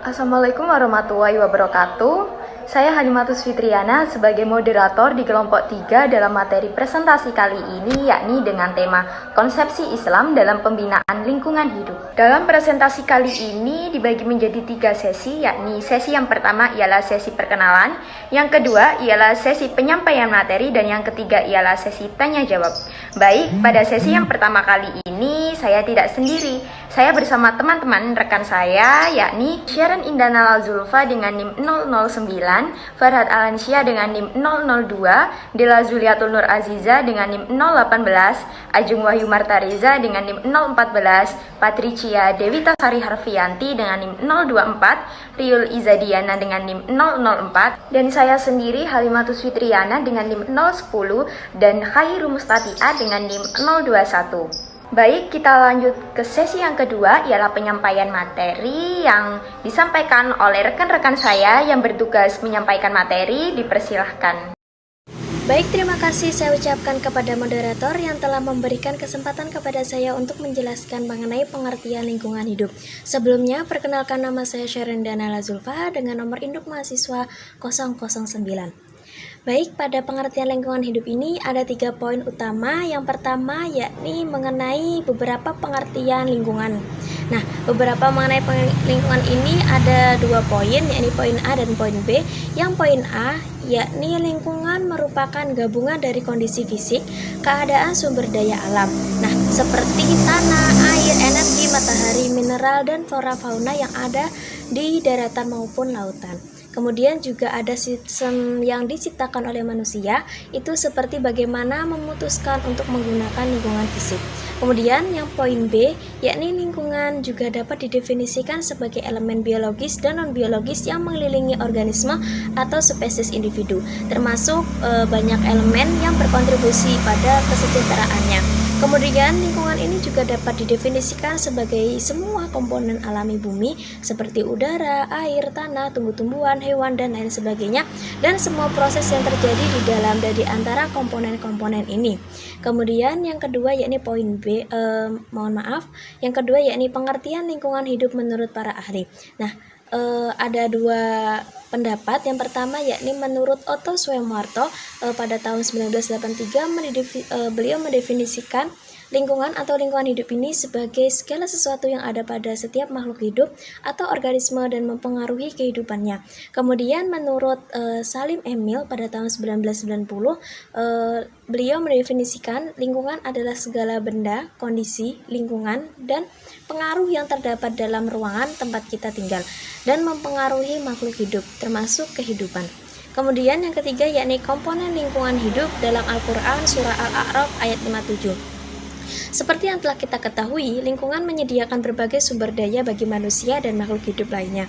Assalamualaikum warahmatullahi wabarakatuh. Saya Halimatus Fitriana sebagai moderator di kelompok 3 dalam materi presentasi kali ini, yakni dengan tema Konsepsi Islam dalam Pembinaan Lingkungan Hidup. Dalam presentasi kali ini dibagi menjadi 3 sesi, yakni sesi yang pertama ialah sesi perkenalan, yang kedua ialah sesi penyampaian materi, dan yang ketiga ialah sesi tanya jawab. Baik, pada sesi yang pertama kali ini saya tidak sendiri. Saya bersama teman-teman rekan saya, yakni Sharon Indana Zulfa dengan NIM 009, Farhad Alansyah dengan NIM 002, Dela Zuliatul Nur Aziza dengan NIM 018, Ajeng Wahyu Martariza dengan NIM 014, Patricia Dewita Sari Harfianti dengan NIM 024, Riul Izadiana dengan NIM 004, dan saya sendiri Halimatus Fitriana dengan NIM 010, dan Khairu Mustatia dengan NIM 021. Baik, kita lanjut ke sesi yang kedua, ialah penyampaian materi yang disampaikan oleh rekan-rekan saya yang bertugas menyampaikan materi. Dipersilahkan. Baik, terima kasih saya ucapkan kepada moderator yang telah memberikan kesempatan kepada saya untuk menjelaskan mengenai pengertian lingkungan hidup. Sebelumnya, perkenalkan nama saya Sharon Indana Zulfa dengan nomor induk mahasiswa 009. Baik, pada pengertian lingkungan hidup ini ada 3 poin utama. Yang pertama yakni mengenai beberapa pengertian lingkungan. Nah, beberapa mengenai lingkungan ini ada 2 poin, yakni poin A dan poin B. Yang poin A yakni lingkungan merupakan gabungan dari kondisi fisik, keadaan sumber daya alam. Nah, seperti tanah, air, energi, matahari, mineral, dan flora fauna yang ada di daratan maupun lautan. Kemudian juga ada sistem yang diciptakan oleh manusia, itu seperti bagaimana memutuskan untuk menggunakan lingkungan fisik. Kemudian yang poin B, yakni lingkungan juga dapat didefinisikan sebagai elemen biologis dan non-biologis yang mengelilingi organisme atau spesies individu, termasuk banyak elemen yang berkontribusi pada kesejahteraannya. Kemudian lingkungan ini juga dapat didefinisikan sebagai semua komponen alami bumi seperti udara, air, tanah, tumbuh-tumbuhan, hewan, dan lain sebagainya, dan semua proses yang terjadi di dalam dari antara komponen-komponen ini. Kemudian yang kedua yakni poin B, yang kedua yakni pengertian lingkungan hidup menurut para ahli. Nah, ada 2 pendapat. Yang pertama yakni menurut Otto Swartwout pada tahun 1983 beliau mendefinisikan lingkungan atau lingkungan hidup ini sebagai segala sesuatu yang ada pada setiap makhluk hidup atau organisme dan mempengaruhi kehidupannya. Kemudian menurut Salim Emil pada tahun 1990 beliau mendefinisikan lingkungan adalah segala benda, kondisi, lingkungan, dan pengaruh yang terdapat dalam ruangan tempat kita tinggal dan mempengaruhi makhluk hidup termasuk kehidupan. Kemudian yang ketiga yakni komponen lingkungan hidup dalam Al-Quran surah Al-A'raf ayat 57. Seperti yang telah kita ketahui, lingkungan menyediakan berbagai sumber daya bagi manusia dan makhluk hidup lainnya.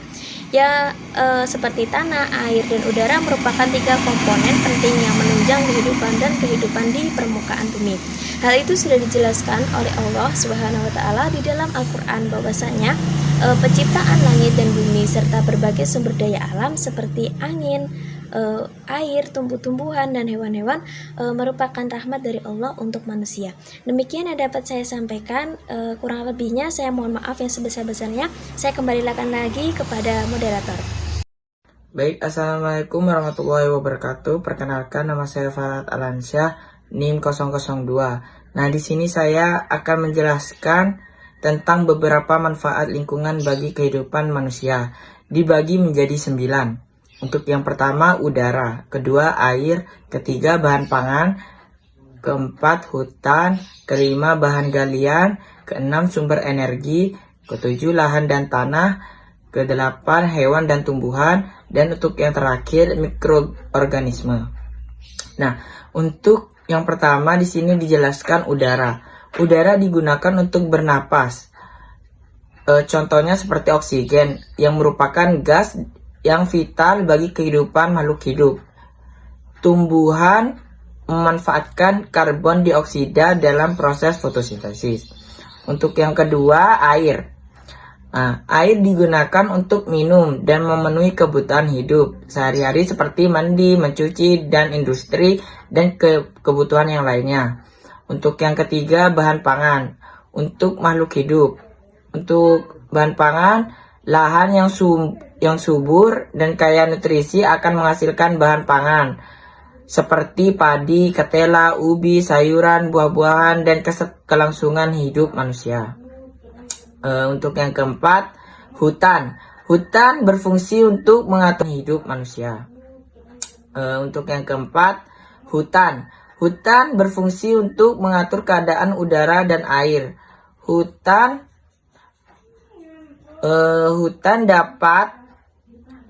Seperti tanah, air, dan udara merupakan 3 komponen penting yang menunjang kehidupan dan kehidupan di permukaan bumi. Hal itu sudah dijelaskan oleh Allah SWT di dalam Al-Quran bahwasanya penciptaan langit dan bumi serta berbagai sumber daya alam seperti angin, air, tumbuh-tumbuhan, dan hewan-hewan merupakan rahmat dari Allah untuk manusia. Demikian yang dapat saya sampaikan, kurang lebihnya saya mohon maaf yang sebesar-besarnya. Saya kembalikan lagi kepada moderator. Baik, Assalamualaikum warahmatullahi wabarakatuh. Perkenalkan, nama saya Farhad Alansyah, NIM 002. Nah, di sini saya akan menjelaskan tentang beberapa manfaat lingkungan bagi kehidupan manusia. Dibagi menjadi 9. Untuk yang pertama udara, kedua air, ketiga bahan pangan, keempat hutan, kelima bahan galian, keenam sumber energi, ketujuh lahan dan tanah, kedelapan hewan dan tumbuhan, dan untuk yang terakhir mikroorganisme. Nah, untuk yang pertama di sini dijelaskan udara. Udara digunakan untuk bernapas. Contohnya seperti oksigen yang merupakan gas yang vital bagi kehidupan makhluk hidup. Tumbuhan memanfaatkan karbon dioksida dalam proses fotosintesis. Untuk yang kedua, air. Air digunakan untuk minum dan memenuhi kebutuhan hidup sehari-hari seperti mandi, mencuci, dan industri, dan kebutuhan yang lainnya. Untuk yang ketiga, bahan pangan. Untuk makhluk hidup. Untuk bahan pangan, lahan yang yang subur dan kaya nutrisi akan menghasilkan bahan pangan seperti padi, ketela, ubi, sayuran, buah-buahan, dan kelangsungan hidup manusia. Untuk yang keempat, hutan. Hutan berfungsi untuk mengatur hidup manusia. Untuk yang keempat, hutan. Hutan berfungsi untuk mengatur keadaan udara dan air. Hutan dapat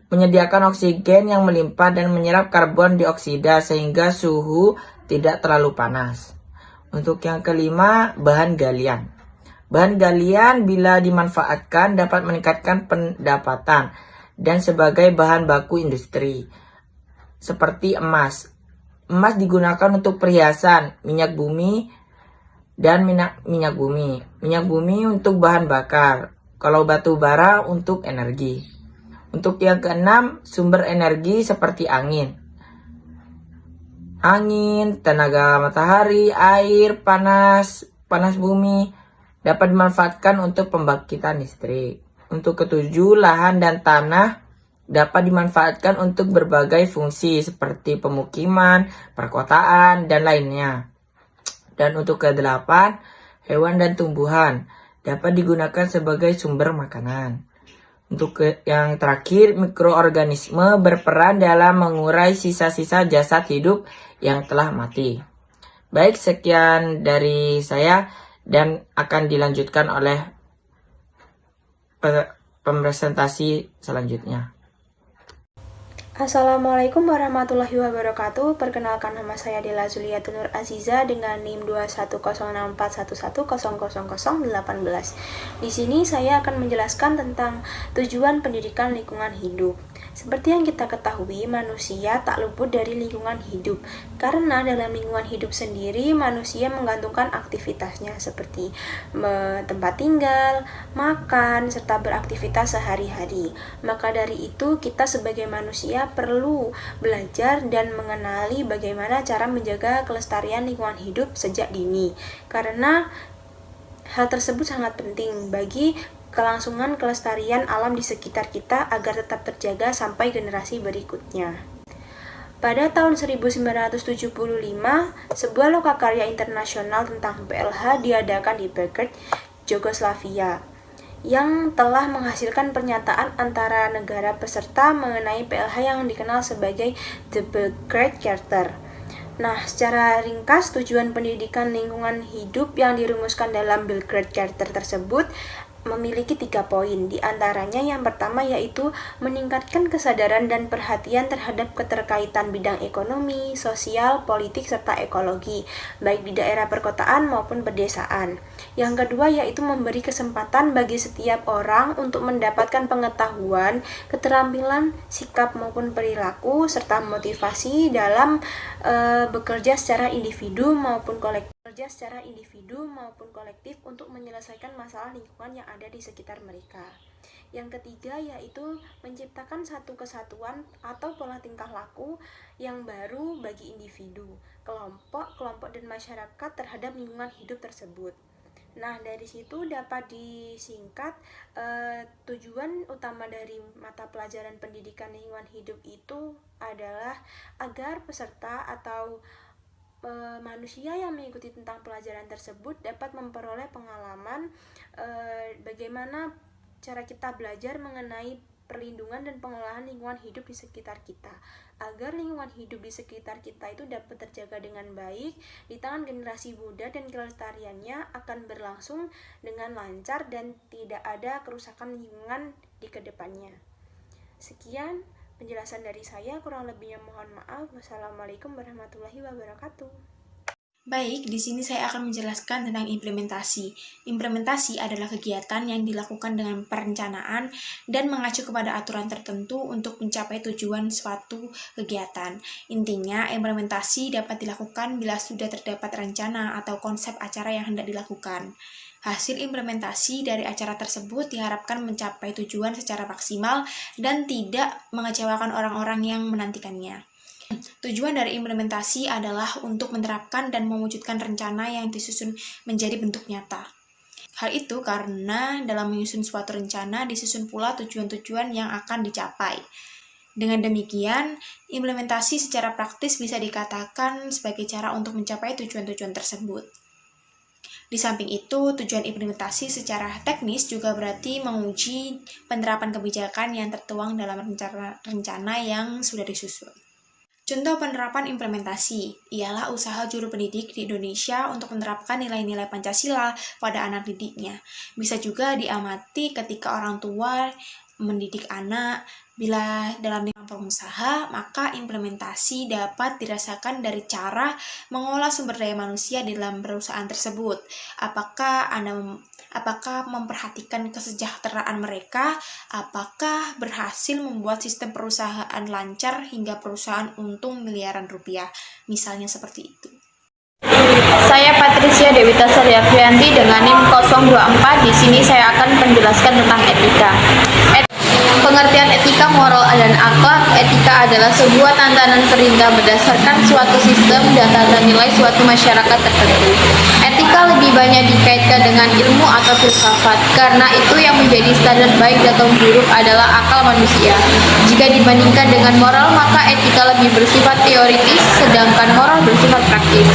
menyediakan oksigen yang melimpah dan menyerap karbon dioksida sehingga suhu tidak terlalu panas. Untuk yang kelima, bahan galian. Bahan galian bila dimanfaatkan dapat meningkatkan pendapatan dan sebagai bahan baku industri. Seperti emas. Emas digunakan untuk perhiasan, minyak bumi, dan minyak bumi. Minyak bumi untuk bahan bakar. Kalau batu bara untuk energi. Untuk yang keenam, sumber energi seperti angin, tenaga matahari, air, panas bumi dapat dimanfaatkan untuk pembangkitan listrik. Untuk ketujuh, lahan dan tanah dapat dimanfaatkan untuk berbagai fungsi seperti pemukiman, perkotaan, dan lainnya. Dan untuk kedelapan, hewan dan tumbuhan dapat digunakan sebagai sumber makanan. Untuk yang terakhir, mikroorganisme berperan dalam mengurai sisa-sisa jasad hidup yang telah mati. Baik, sekian dari saya dan akan dilanjutkan oleh presentasi selanjutnya. Assalamualaikum warahmatullahi wabarakatuh. Perkenalkan, nama saya Dela Zuliatul Nur Aziza dengan NIM 2106411000018. Di sini saya akan menjelaskan tentang tujuan pendidikan lingkungan hidup. Seperti yang kita ketahui, manusia tak luput dari lingkungan hidup. Karena dalam lingkungan hidup sendiri, manusia menggantungkan aktivitasnya seperti tempat tinggal, makan, serta beraktivitas sehari-hari. Maka dari itu, kita sebagai manusia perlu belajar dan mengenali bagaimana cara menjaga kelestarian lingkungan hidup sejak dini. Karena hal tersebut sangat penting bagi kelangsungan kelestarian alam di sekitar kita agar tetap terjaga sampai generasi berikutnya. Pada tahun 1975, sebuah lokakarya internasional tentang PLH diadakan di Belgrade, Yugoslavia, yang telah menghasilkan pernyataan antara negara peserta mengenai PLH yang dikenal sebagai The Belgrade Charter. Nah, secara ringkas, tujuan pendidikan lingkungan hidup yang dirumuskan dalam Belgrade Charter tersebut memiliki 3 poin. Di antaranya yang pertama yaitu meningkatkan kesadaran dan perhatian terhadap keterkaitan bidang ekonomi, sosial, politik, serta ekologi, baik di daerah perkotaan maupun pedesaan. Yang kedua yaitu memberi kesempatan bagi setiap orang untuk mendapatkan pengetahuan, keterampilan, sikap maupun perilaku, serta motivasi dalam bekerja secara individu maupun kolektif untuk menyelesaikan masalah lingkungan yang ada di sekitar mereka. Yang ketiga yaitu menciptakan satu kesatuan atau pola tingkah laku yang baru bagi individu, kelompok dan masyarakat terhadap lingkungan hidup tersebut. Nah, dari situ dapat disingkat tujuan utama dari mata pelajaran pendidikan lingkungan hidup itu adalah agar peserta atau manusia yang mengikuti tentang pelajaran tersebut dapat memperoleh pengalaman bagaimana cara kita belajar mengenai perlindungan dan pengelolaan lingkungan hidup di sekitar kita, agar lingkungan hidup di sekitar kita itu dapat terjaga dengan baik di tangan generasi muda dan kelestariannya akan berlangsung dengan lancar dan tidak ada kerusakan lingkungan di kedepannya. Sekian penjelasan dari saya, kurang lebihnya mohon maaf. Wassalamualaikum warahmatullahi wabarakatuh. Baik, di sini saya akan menjelaskan tentang implementasi. Implementasi adalah kegiatan yang dilakukan dengan perencanaan dan mengacu kepada aturan tertentu untuk mencapai tujuan suatu kegiatan. Intinya, implementasi dapat dilakukan bila sudah terdapat rencana atau konsep acara yang hendak dilakukan. Hasil implementasi dari acara tersebut diharapkan mencapai tujuan secara maksimal dan tidak mengecewakan orang-orang yang menantikannya. Tujuan dari implementasi adalah untuk menerapkan dan mewujudkan rencana yang disusun menjadi bentuk nyata. Hal itu karena dalam menyusun suatu rencana disusun pula tujuan-tujuan yang akan dicapai. Dengan demikian, implementasi secara praktis bisa dikatakan sebagai cara untuk mencapai tujuan-tujuan tersebut. Di samping itu, tujuan implementasi secara teknis juga berarti menguji penerapan kebijakan yang tertuang dalam rencana yang sudah disusun. Contoh penerapan implementasi ialah usaha juru pendidik di Indonesia untuk menerapkan nilai-nilai Pancasila pada anak didiknya. Bisa juga diamati ketika orang tua mendidik anak. Bila dalam lingkungan pengusaha, maka implementasi dapat dirasakan dari cara mengolah sumber daya manusia di dalam perusahaan tersebut. Apakah memperhatikan kesejahteraan mereka? Apakah berhasil membuat sistem perusahaan lancar hingga perusahaan untung miliaran rupiah? Misalnya seperti itu. Saya Patricia Dewita Saryaprianti dengan NIM 024. Di sini saya akan menjelaskan tentang etika. Pengertian etika, moral, dan akhlak. Etika adalah sebuah tantangan perintah berdasarkan suatu sistem dan tata nilai suatu masyarakat tertentu. Etika lebih banyak dikaitkan dengan ilmu atau filsafat, karena itu yang menjadi standar baik atau buruk adalah akal manusia. Jika dibandingkan dengan moral, maka etika lebih bersifat teoritis, sedangkan moral bersifat praktis.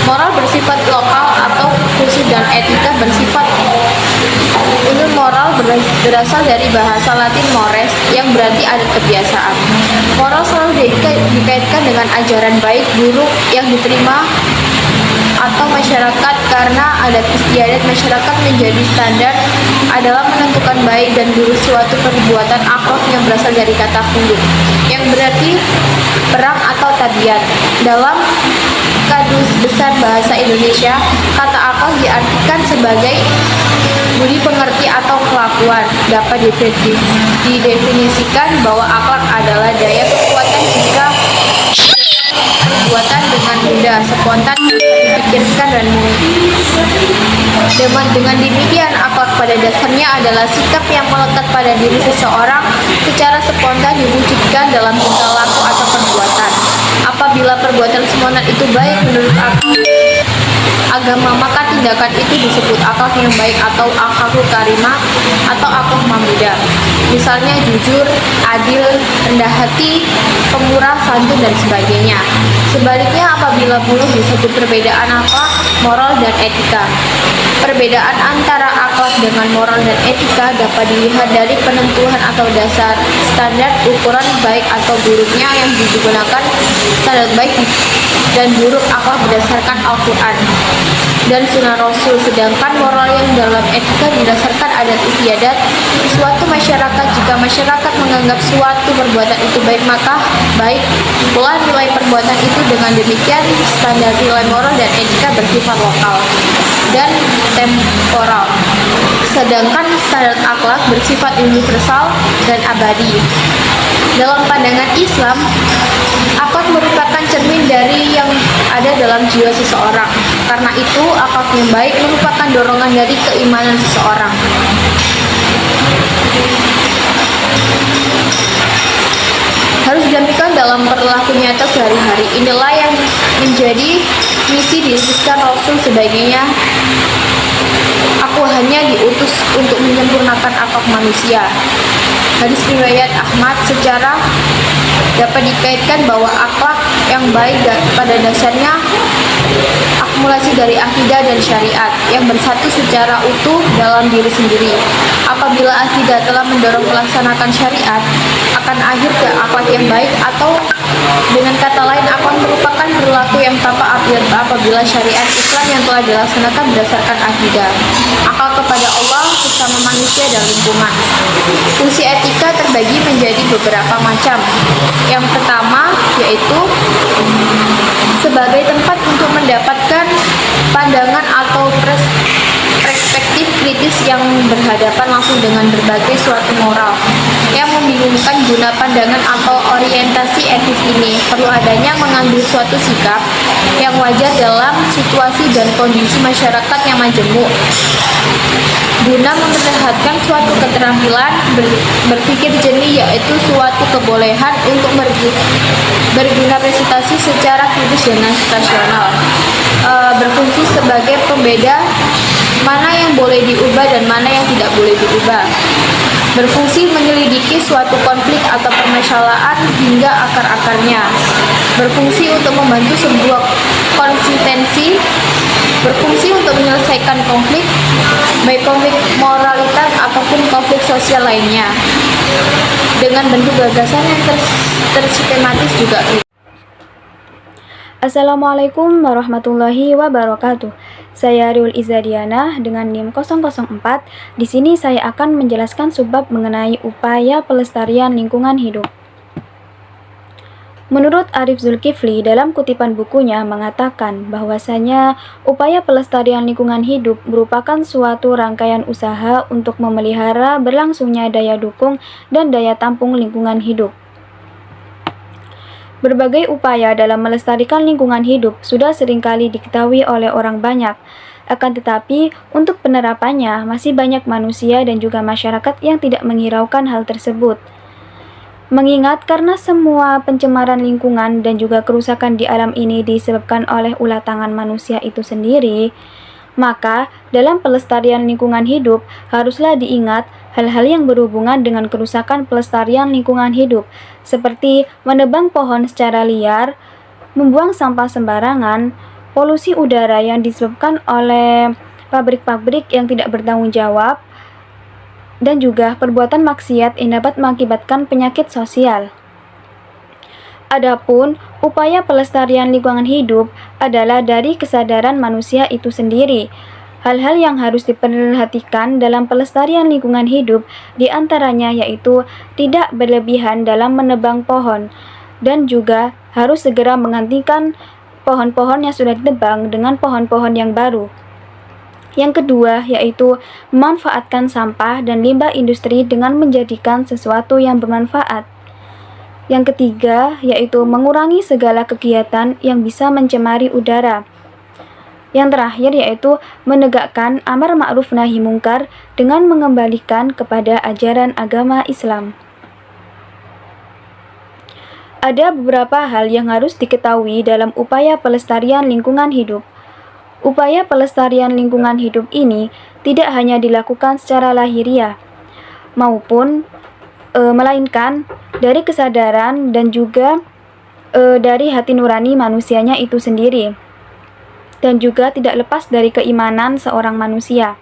Moral bersifat lokal atau khusus dan etika bersifat umum. Moral berasal dari bahasa Latin mores yang berarti adat kebiasaan. Moral selalu dikaitkan dengan ajaran baik buruk yang diterima atau masyarakat, karena adat istiadat masyarakat menjadi standar adalah menentukan baik dan buruk suatu perbuatan akhlak yang berasal dari kata khuluq yang berarti perang atau tabiat. Dalam Kadus Besar Bahasa Indonesia, kata akhlak diartikan sebagai budi pengerti atau kelakuan. Dapat didefinisikan bahwa akhlak adalah daya kekuatan jika perbuatan dengan mudah, spontan, dipikirkan dan dengan demikian, akhlak pada dasarnya adalah sikap yang melekat pada diri seseorang secara spontan diwujudkan dalam tingkah laku atau perbuatan. Apabila perbuatan spontan itu baik menurut agama, maka tindakan itu disebut akhlak yang baik atau akhlakul karimah atau akhlak mahmudah. Misalnya jujur, adil, rendah hati, pemurah, santun, dan sebagainya. Sebaliknya, apabila buruk disebut perbedaan akhlak, moral, dan etika. Perbedaan antara akhlak dengan moral dan etika dapat dilihat dari penentuan atau dasar standar ukuran baik atau buruknya yang digunakan. Standar baik dan buruk akhlak berdasarkan Al-Quran dan Sunnah Rasul, sedangkan moral yang dalam etika berdasarkan adat istiadat suatu masyarakat. Jika masyarakat menganggap suatu perbuatan itu baik, maka baik pula nilai perbuatan itu. Dengan demikian, standar nilai moral dan etika bersifat lokal dan temporal, sedangkan standar akhlak bersifat universal dan abadi. Dalam pandangan Islam, akhlak merupakan cermin dari yang ada dalam jiwa seseorang. Karena itu, akhlak yang baik merupakan dorongan dari keimanan seseorang. Harus didampingkan dalam perilaku nyata sehari-hari. Inilah yang menjadi misi diutuskan Rasul sebagainya. Aku hanya diutus untuk menyempurnakan akhlak manusia. Hadis riwayat Ahmad. Secara dapat dikaitkan bahwa akhlak yang baik pada dasarnya akumulasi dari akidah dan syariat yang bersatu secara utuh dalam diri sendiri. Apabila akidah telah mendorong melaksanakan syariat, akan akhir ke akhlak yang baik, atau dengan kata lain akan merupakan perilaku yang tanpa apabila syariat Islam yang telah dilaksanakan berdasarkan akidah, akal kepada Allah, sesama manusia, dan lingkungan. Fungsi etika terbagi menjadi beberapa macam. Yang pertama yaitu sebagai tempat untuk mendapatkan pandangan atau perspektif kritis yang berhadapan langsung dengan berbagai suatu moral yang membingungkan. Guna pandangan atau orientasi etis ini perlu adanya mengambil suatu sikap yang wajar dalam situasi dan kondisi masyarakat yang majemuk, guna memperlihatkan suatu keterampilan berpikir jernih, yaitu suatu kebolehan untuk berguna presentasi secara kritis dan situasional, berfungsi sebagai pembeda mana yang boleh diubah dan mana yang tidak boleh diubah. Berfungsi menyelidiki suatu konflik atau permasalahan hingga akar-akarnya. Berfungsi untuk membantu sebuah konsistensi. Berfungsi untuk menyelesaikan konflik, baik konflik moralitas ataupun konflik sosial lainnya, dengan bentuk gagasan yang tersistematis juga. Assalamualaikum warahmatullahi wabarakatuh. Saya Riul Izadiana dengan NIM 004. Di sini saya akan menjelaskan subbab mengenai upaya pelestarian lingkungan hidup. Menurut Arif Zulkifli dalam kutipan bukunya mengatakan bahwasanya upaya pelestarian lingkungan hidup merupakan suatu rangkaian usaha untuk memelihara berlangsungnya daya dukung dan daya tampung lingkungan hidup. Berbagai upaya dalam melestarikan lingkungan hidup sudah seringkali diketahui oleh orang banyak. Akan tetapi, untuk penerapannya masih banyak manusia dan juga masyarakat yang tidak menghiraukan hal tersebut. Mengingat karena semua pencemaran lingkungan dan juga kerusakan di alam ini disebabkan oleh ulah tangan manusia itu sendiri, maka dalam pelestarian lingkungan hidup haruslah diingat hal-hal yang berhubungan dengan kerusakan pelestarian lingkungan hidup, seperti menebang pohon secara liar, membuang sampah sembarangan, polusi udara yang disebabkan oleh pabrik-pabrik yang tidak bertanggung jawab, dan juga perbuatan maksiat yang dapat mengakibatkan penyakit sosial. Adapun upaya pelestarian lingkungan hidup adalah dari kesadaran manusia itu sendiri. Hal-hal yang harus diperhatikan dalam pelestarian lingkungan hidup diantaranya yaitu tidak berlebihan dalam menebang pohon dan juga harus segera menggantikan pohon-pohon yang sudah ditebang dengan pohon-pohon yang baru. Yang kedua yaitu memanfaatkan sampah dan limbah industri dengan menjadikan sesuatu yang bermanfaat. Yang ketiga yaitu mengurangi segala kegiatan yang bisa mencemari udara. Yang terakhir yaitu menegakkan amar ma'ruf nahi mungkar dengan mengembalikan kepada ajaran agama Islam. Ada beberapa hal yang harus diketahui dalam upaya pelestarian lingkungan hidup. Upaya pelestarian lingkungan hidup ini tidak hanya dilakukan secara lahiriah, melainkan dari kesadaran dan juga dari hati nurani manusianya itu sendiri, dan juga tidak lepas dari keimanan seorang manusia.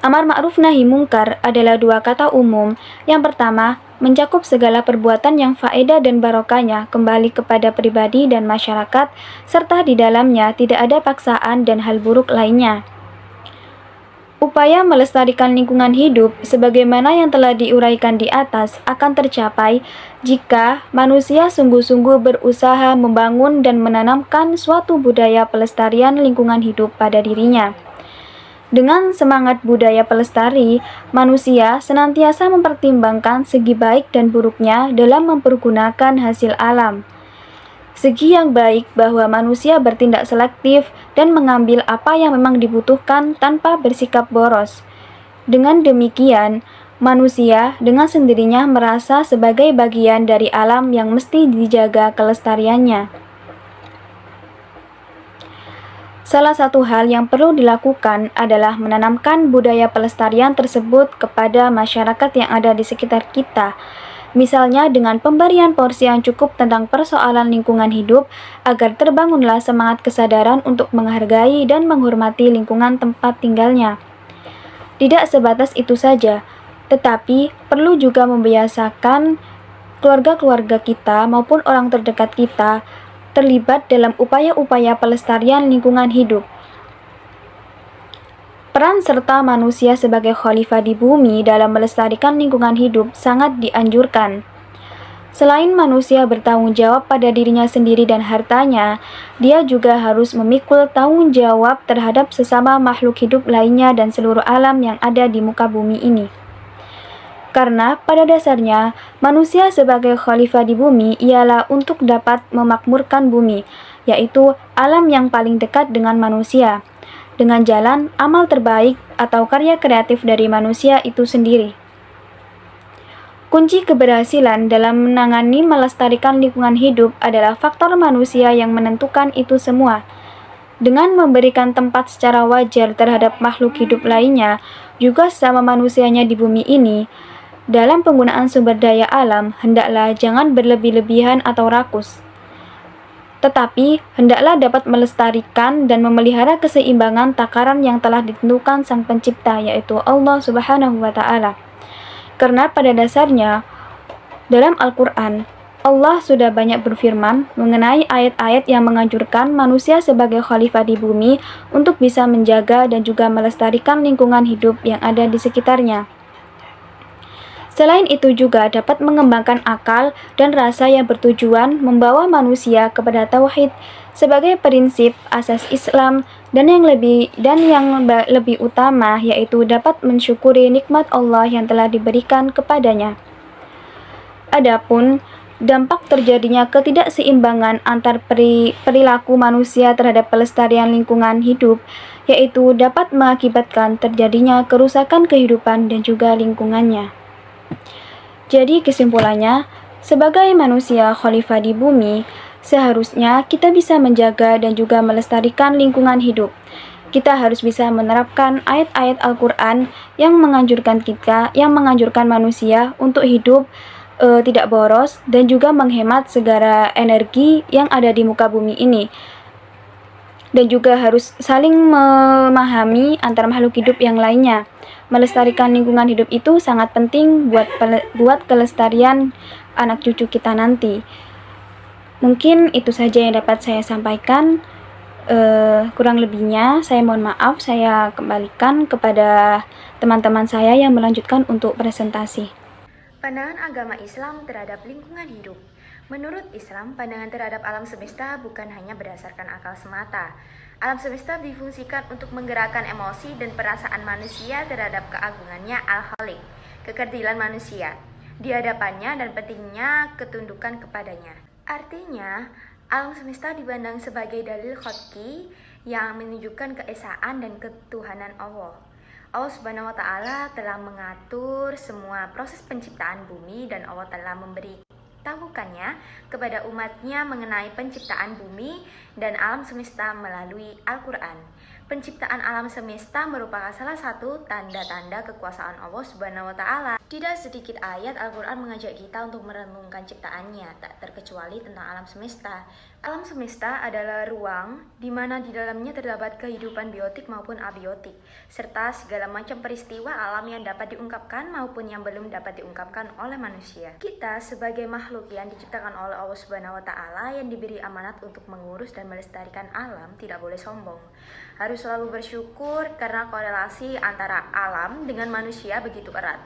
Amar ma'ruf nahi mungkar adalah dua kata umum. Yang pertama, mencakup segala perbuatan yang faedah dan barokahnya kembali kepada pribadi dan masyarakat, serta di dalamnya tidak ada paksaan dan hal buruk lainnya. Upaya melestarikan lingkungan hidup sebagaimana yang telah diuraikan di atas akan tercapai jika manusia sungguh-sungguh berusaha membangun dan menanamkan suatu budaya pelestarian lingkungan hidup pada dirinya. Dengan semangat budaya pelestari, manusia senantiasa mempertimbangkan segi baik dan buruknya dalam mempergunakan hasil alam. Segi yang baik bahwa manusia bertindak selektif dan mengambil apa yang memang dibutuhkan tanpa bersikap boros. Dengan demikian, manusia dengan sendirinya merasa sebagai bagian dari alam yang mesti dijaga kelestariannya. Salah satu hal yang perlu dilakukan adalah menanamkan budaya pelestarian tersebut kepada masyarakat yang ada di sekitar kita. Misalnya dengan pemberian porsi yang cukup tentang persoalan lingkungan hidup agar terbangunlah semangat kesadaran untuk menghargai dan menghormati lingkungan tempat tinggalnya. Tidak sebatas itu saja, tetapi perlu juga membiasakan keluarga-keluarga kita maupun orang terdekat kita terlibat dalam upaya-upaya pelestarian lingkungan hidup. Peran serta manusia sebagai khalifah di bumi dalam melestarikan lingkungan hidup sangat dianjurkan. Selain manusia bertanggung jawab pada dirinya sendiri dan hartanya, dia juga harus memikul tanggung jawab terhadap sesama makhluk hidup lainnya dan seluruh alam yang ada di muka bumi ini. Karena pada dasarnya, manusia sebagai khalifah di bumi ialah untuk dapat memakmurkan bumi, yaitu alam yang paling dekat dengan manusia, dengan jalan amal terbaik atau karya kreatif dari manusia itu sendiri. Kunci keberhasilan dalam menangani melestarikan lingkungan hidup adalah faktor manusia yang menentukan itu semua. Dengan memberikan tempat secara wajar terhadap makhluk hidup lainnya, juga sesama manusianya di bumi ini, dalam penggunaan sumber daya alam, hendaklah jangan berlebih-lebihan atau rakus, tetapi hendaklah dapat melestarikan dan memelihara keseimbangan takaran yang telah ditentukan Sang Pencipta, yaitu Allah Subhanahu wa Ta'ala. Karena pada dasarnya, dalam Al-Quran, Allah sudah banyak berfirman mengenai ayat-ayat yang menganjurkan manusia sebagai khalifah di bumi untuk bisa menjaga dan juga melestarikan lingkungan hidup yang ada di sekitarnya. Selain itu juga dapat mengembangkan akal dan rasa yang bertujuan membawa manusia kepada tauhid sebagai prinsip asas Islam dan yang lebih utama yaitu dapat mensyukuri nikmat Allah yang telah diberikan kepadanya. Adapun dampak terjadinya ketidakseimbangan antar perilaku manusia terhadap pelestarian lingkungan hidup, yaitu dapat mengakibatkan terjadinya kerusakan kehidupan dan juga lingkungannya. Jadi kesimpulannya, sebagai manusia khalifah di bumi, seharusnya kita bisa menjaga dan juga melestarikan lingkungan hidup. Kita harus bisa menerapkan ayat-ayat Al-Quran yang menganjurkan manusia untuk hidup tidak boros dan juga menghemat segala energi yang ada di muka bumi ini, dan juga harus saling memahami antara makhluk hidup yang lainnya. Melestarikan lingkungan hidup itu sangat penting buat kelestarian anak cucu kita nanti. Mungkin itu saja yang dapat saya sampaikan. Kurang lebihnya saya mohon maaf. Saya kembalikan kepada teman-teman saya yang melanjutkan untuk presentasi. Pandangan agama Islam terhadap lingkungan hidup. Menurut Islam, pandangan terhadap alam semesta bukan hanya berdasarkan akal semata. Alam semesta difungsikan untuk menggerakkan emosi dan perasaan manusia terhadap keagungannya Al-Khaliq, kekerdilan manusia, di hadapannya dan pentingnya ketundukan kepadanya. Artinya, alam semesta dipandang sebagai dalil khalqi yang menunjukkan keesaan dan ketuhanan Allah. Allah Subhanahu wa Ta'ala telah mengatur semua proses penciptaan bumi dan Allah telah memberitahukannya kepada umatnya mengenai penciptaan bumi dan alam semesta melalui Al-Quran. Penciptaan alam semesta merupakan salah satu tanda-tanda kekuasaan Allah Subhanahu wa Ta'ala. Tidak sedikit ayat Al-Quran mengajak kita untuk merenungkan ciptaannya, tak terkecuali tentang alam semesta. Alam semesta adalah ruang di mana di dalamnya terdapat kehidupan biotik maupun abiotik, serta segala macam peristiwa alam yang dapat diungkapkan maupun yang belum dapat diungkapkan oleh manusia. Kita sebagai makhluk yang diciptakan oleh Allah Subhanahu wa Ta'ala yang diberi amanat untuk mengurus dan melestarikan alam tidak boleh sombong. Harus selalu bersyukur karena korelasi antara alam dengan manusia begitu erat.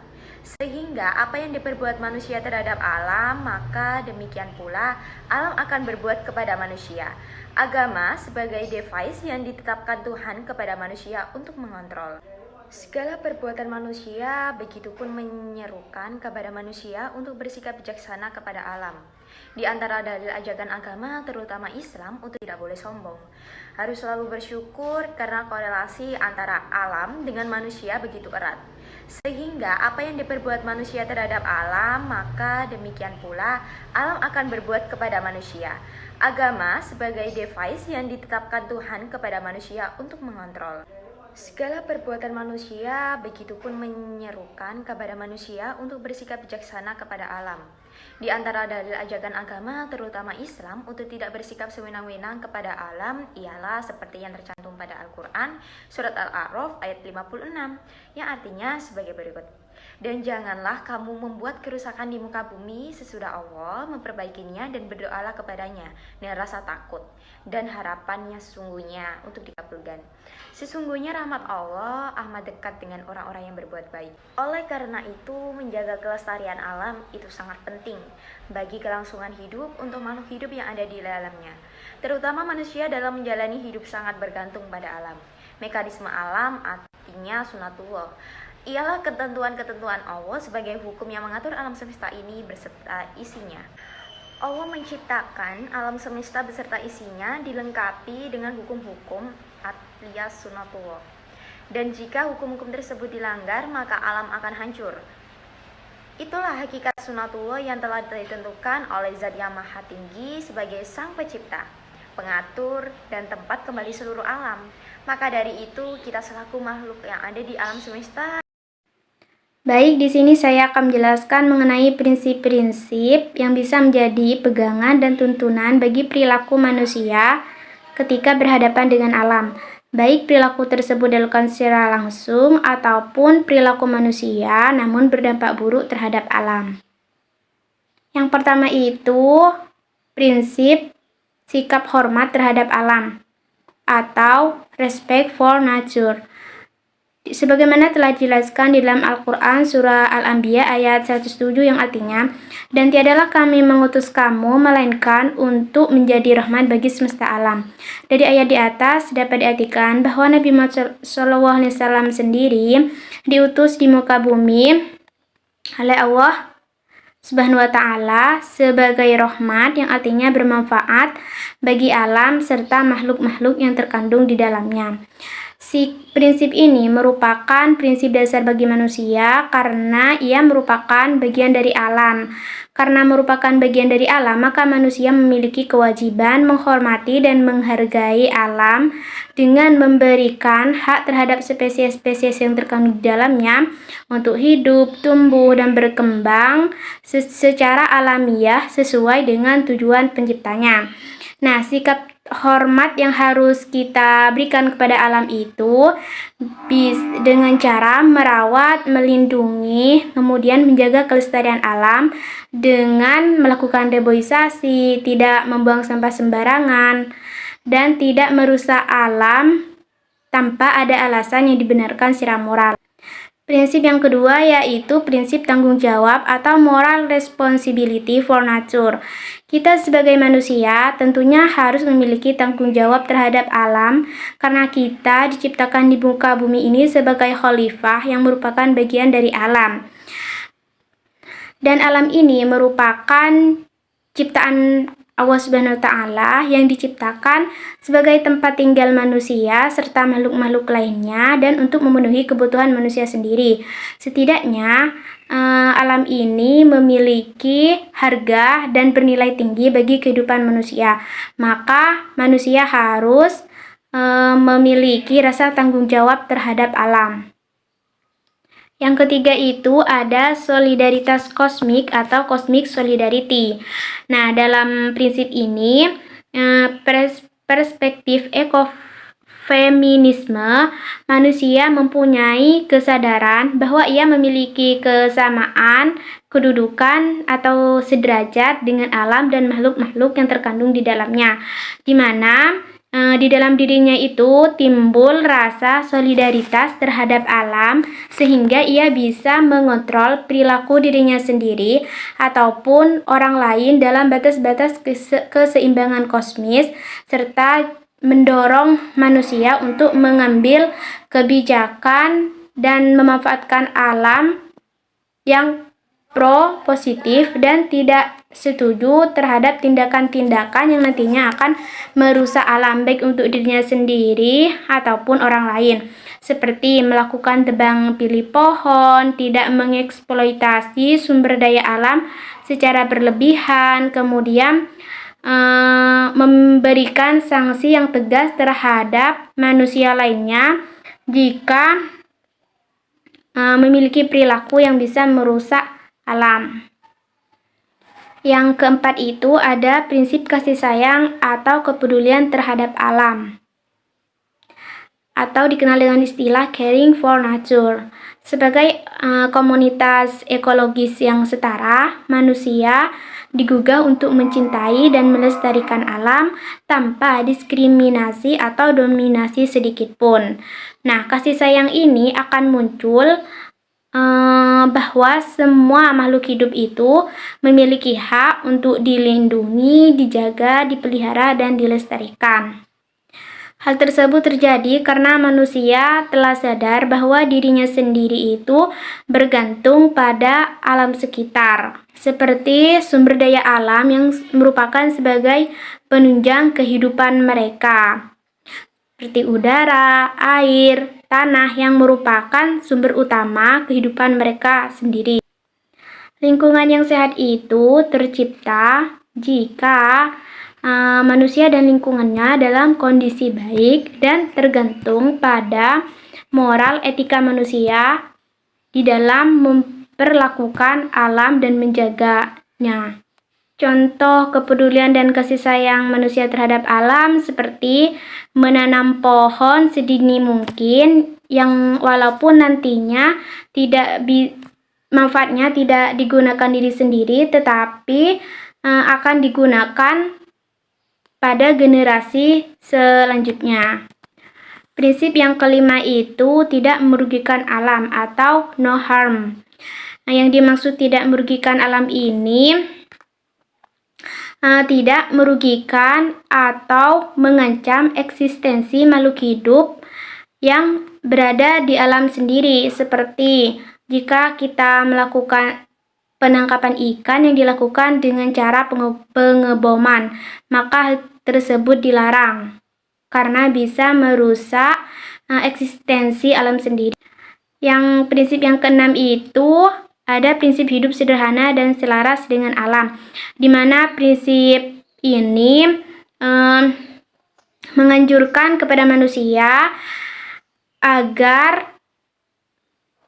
Sehingga apa yang diperbuat manusia terhadap alam, maka demikian pula alam akan berbuat kepada manusia. Agama sebagai device yang ditetapkan Tuhan kepada manusia untuk mengontrol segala perbuatan manusia, begitupun menyerukan kepada manusia untuk bersikap bijaksana kepada alam. Di antara dalil ajakan agama, terutama Islam, untuk tidak boleh sombong. Harus selalu bersyukur karena korelasi antara alam dengan manusia begitu erat. Sehingga apa yang diperbuat manusia terhadap alam, maka demikian pula alam akan berbuat kepada manusia. Agama sebagai device yang ditetapkan Tuhan kepada manusia untuk mengontrol segala perbuatan manusia, begitupun menyerukan kepada manusia untuk bersikap bijaksana kepada alam. Di antara dalil ajakan agama, terutama Islam, untuk tidak bersikap sewenang-wenang kepada alam ialah seperti yang tercantum pada Al-Quran, Surat Al-A'raf ayat 56, yang artinya sebagai berikut. Dan janganlah kamu membuat kerusakan di muka bumi sesudah Allah memperbaikinya, dan berdoalah kepadanya dengan rasa takut dan harapannya sesungguhnya untuk dikabulkan. Sesungguhnya rahmat Allah amat dekat dengan orang-orang yang berbuat baik. Oleh karena itu, menjaga kelestarian alam itu sangat penting bagi kelangsungan hidup untuk makhluk hidup yang ada di dalamnya. Terutama manusia dalam menjalani hidup sangat bergantung pada alam. Mekanisme alam artinya sunatullah, ialah ketentuan-ketentuan Allah sebagai hukum yang mengatur alam semesta ini beserta isinya. Allah menciptakan alam semesta beserta isinya dilengkapi dengan hukum-hukum alias sunatullah. Dan jika hukum-hukum tersebut dilanggar, maka alam akan hancur. Itulah hakikat sunatullah yang telah ditentukan oleh Zat yang Maha Tinggi sebagai Sang Pencipta. pengatur, dan tempat kembali seluruh alam. Maka dari itu, kita selaku makhluk yang ada di alam semesta. Baik, di sini saya akan menjelaskan mengenai prinsip-prinsip yang bisa menjadi pegangan dan tuntunan bagi perilaku manusia ketika berhadapan dengan alam. Baik perilaku tersebut dilakukan secara langsung ataupun perilaku manusia namun berdampak buruk terhadap alam. Yang pertama itu prinsip sikap hormat terhadap alam atau respect for nature. Sebagaimana telah dijelaskan di dalam Al-Quran surah Al-Anbiya ayat 107 yang artinya, dan tiadalah kami mengutus kamu melainkan untuk menjadi rahmat bagi semesta alam. Dari ayat di atas dapat diartikan bahwa Nabi Muhammad SAW sendiri diutus di muka bumi oleh Allah Subhanahu wa Ta'ala sebagai rahmat yang artinya bermanfaat bagi alam serta makhluk-makhluk yang terkandung di dalamnya. Prinsip ini merupakan prinsip dasar bagi manusia karena ia merupakan bagian dari alam. Karena merupakan bagian dari alam, maka manusia memiliki kewajiban menghormati dan menghargai alam dengan memberikan hak terhadap spesies-spesies yang terkandung di dalamnya untuk hidup, tumbuh, dan berkembang secara alamiah sesuai dengan tujuan penciptanya. Nah, sikap hormat yang harus kita berikan kepada alam itu dengan cara merawat, melindungi, kemudian menjaga kelestarian alam dengan melakukan reboisasi, tidak membuang sampah sembarangan, dan tidak merusak alam tanpa ada alasan yang dibenarkan secara moral. Prinsip yang kedua yaitu prinsip tanggung jawab atau moral responsibility for nature. Kita sebagai manusia tentunya harus memiliki tanggung jawab terhadap alam karena kita diciptakan di muka bumi ini sebagai khalifah yang merupakan bagian dari alam. Dan alam ini merupakan ciptaan Allah Subhanahu wa Ta'ala yang diciptakan sebagai tempat tinggal manusia serta makhluk-makhluk lainnya dan untuk memenuhi kebutuhan manusia sendiri. Setidaknya alam ini memiliki harga dan bernilai tinggi bagi kehidupan manusia. Maka manusia harus memiliki rasa tanggung jawab terhadap alam. Yang ketiga itu ada solidaritas kosmik atau cosmic solidarity. Nah, dalam prinsip ini perspektif ekofeminisme, manusia mempunyai kesadaran bahwa ia memiliki kesamaan kedudukan atau sederajat dengan alam dan makhluk-makhluk yang terkandung di dalamnya, di mana di dalam dirinya itu timbul rasa solidaritas terhadap alam sehingga ia bisa mengontrol perilaku dirinya sendiri ataupun orang lain dalam batas-batas keseimbangan kosmis serta mendorong manusia untuk mengambil kebijakan dan memanfaatkan alam yang positif dan tidak setuju terhadap tindakan-tindakan yang nantinya akan merusak alam baik untuk dirinya sendiri ataupun orang lain, seperti melakukan tebang pilih pohon, tidak mengeksploitasi sumber daya alam secara berlebihan, kemudian memberikan sanksi yang tegas terhadap manusia lainnya jika memiliki perilaku yang bisa merusak alam. Yang keempat itu ada prinsip kasih sayang atau kepedulian terhadap alam, atau dikenal dengan istilah caring for nature. Sebagai komunitas ekologis yang setara, manusia digugah untuk mencintai dan melestarikan alam tanpa diskriminasi atau dominasi sedikit pun. Nah, kasih sayang ini akan muncul bahwa semua makhluk hidup itu memiliki hak untuk dilindungi, dijaga, dipelihara, dan dilestarikan. Hal tersebut terjadi karena manusia telah sadar bahwa dirinya sendiri itu bergantung pada alam sekitar, seperti sumber daya alam yang merupakan sebagai penunjang kehidupan mereka, seperti udara, air, tanah yang merupakan sumber utama kehidupan mereka sendiri. Lingkungan yang sehat itu tercipta jika manusia dan lingkungannya dalam kondisi baik dan tergantung pada moral etika manusia di dalam memperlakukan alam dan menjaganya. Contoh kepedulian dan kasih sayang manusia terhadap alam seperti menanam pohon sedini mungkin yang walaupun nantinya manfaatnya tidak digunakan diri sendiri tetapi akan digunakan pada generasi selanjutnya. Prinsip yang kelima itu tidak merugikan alam atau no harm. Nah, yang dimaksud tidak merugikan alam ini tidak merugikan atau mengancam eksistensi makhluk hidup yang berada di alam sendiri, seperti jika kita melakukan penangkapan ikan yang dilakukan dengan cara pengeboman, maka hal tersebut dilarang karena bisa merusak eksistensi alam sendiri. Yang prinsip yang keenam itu ada prinsip hidup sederhana dan selaras dengan alam, di mana prinsip ini menganjurkan kepada manusia agar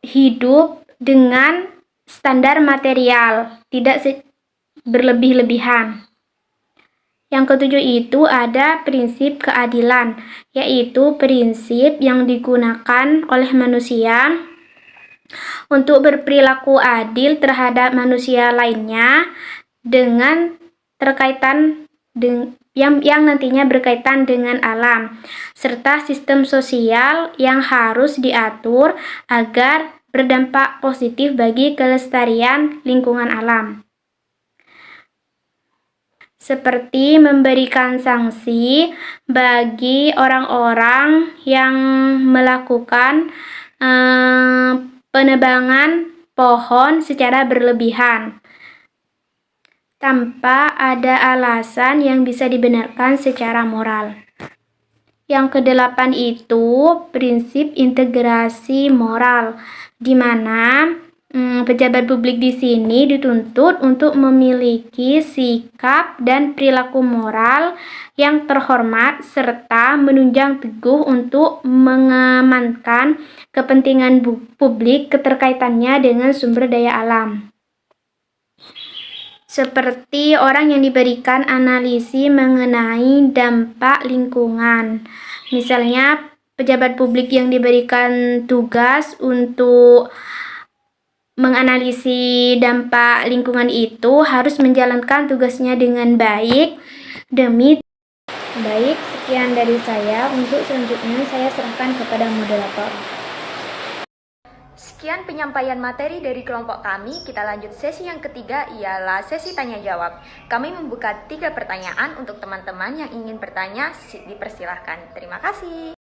hidup dengan standar material, tidak berlebih-lebihan. Yang ketujuh itu ada prinsip keadilan, yaitu prinsip yang digunakan oleh manusia untuk berperilaku adil terhadap manusia lainnya dengan yang nantinya berkaitan dengan alam, serta sistem sosial yang harus diatur agar berdampak positif bagi kelestarian lingkungan alam. Seperti memberikan sanksi bagi orang-orang yang melakukan penebangan pohon secara berlebihan tanpa ada alasan yang bisa dibenarkan secara moral. Yang kedelapan itu prinsip integrasi moral, di mana pejabat publik di sini dituntut untuk memiliki sikap dan perilaku moral yang terhormat serta menunjang teguh untuk mengamankan kepentingan publik keterkaitannya dengan sumber daya alam. Seperti orang yang diberikan analisis mengenai dampak lingkungan. Misalnya pejabat publik yang diberikan tugas untuk menganalisis dampak lingkungan itu harus menjalankan tugasnya dengan baik demi baik. Sekian dari saya. Untuk selanjutnya saya serahkan kepada moderator. Sekian penyampaian materi dari kelompok kami. Kita lanjut sesi yang ketiga, ialah sesi tanya jawab. Kami membuka 3 pertanyaan untuk teman-teman yang ingin bertanya, dipersilahkan. Terima kasih.